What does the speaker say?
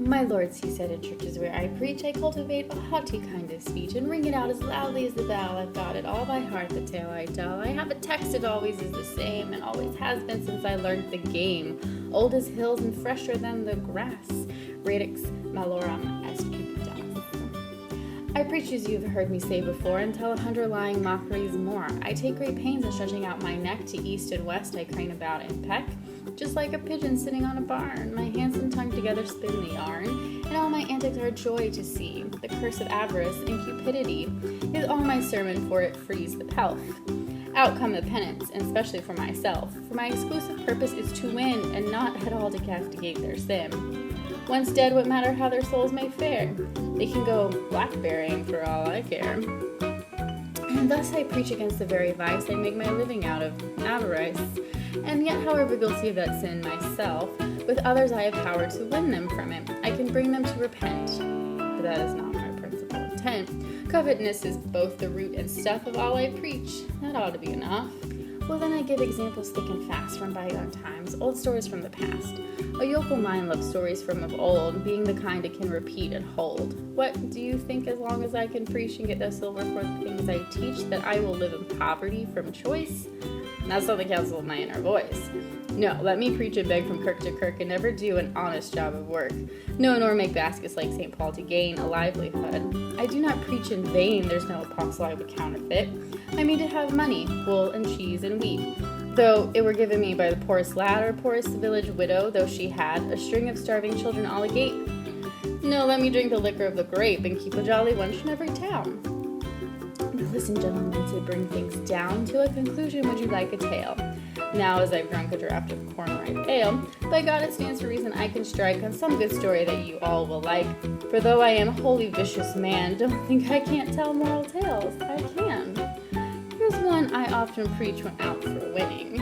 My lords, he said, in churches where I preach, I cultivate a haughty kind of speech, and ring it out as loudly as the bell. I've got it all by heart, the tale I tell. I have a text, it always is the same, and always has been since I learned the game. Old as hills and fresher than the grass. Radix malorum est cupidas. I preach as you've heard me say before, and tell 100 lying mockeries more. I take great pains in stretching out my neck to east and west. I crane about and peck, just like a pigeon sitting on a barn. My hands and tongue together spin the yarn, and all my antics are a joy to see. The curse of avarice and cupidity is all my sermon, for it frees the pelf. Out come the penance, and especially for myself, for my exclusive purpose is to win, and not at all to castigate their sin. Once dead, what matter how their souls may fare? They can go blackberrying for all I care. And thus I preach against the very vice I make my living out of, avarice. And yet, however guilty of that sin myself, with others I have power to win them from it. I can bring them to repent, but that is not my principal intent. Covetousness is both the root and stuff of all I preach. That ought to be enough. Well, then I give examples thick and fast from bygone times, old stories from the past. A yokel mind loves stories from of old, being the kind it can repeat and hold. What, do you think as long as I can preach and get no silver for the things I teach, that I will live in poverty from choice? That's not the counsel of my inner voice. No, let me preach and beg from kirk to kirk and never do an honest job of work. No, nor make baskets like St. Paul to gain a livelihood. I do not preach in vain, there's no apostle I would counterfeit. I mean to have money, wool and cheese and wheat, though it were given me by the poorest lad or poorest village widow, though she had a string of starving children all agate. No, let me drink the liquor of the grape and keep a jolly wench in every town. But listen, gentlemen, to bring things down to a conclusion, would you like a tale? Now, as I've drunk a draught of corn-ripe ale, by God it stands to reason I can strike on some good story that you all will like. For though I am a wholly vicious man, don't think I can't tell moral tales. I can. Here's one I often preach when out for winning.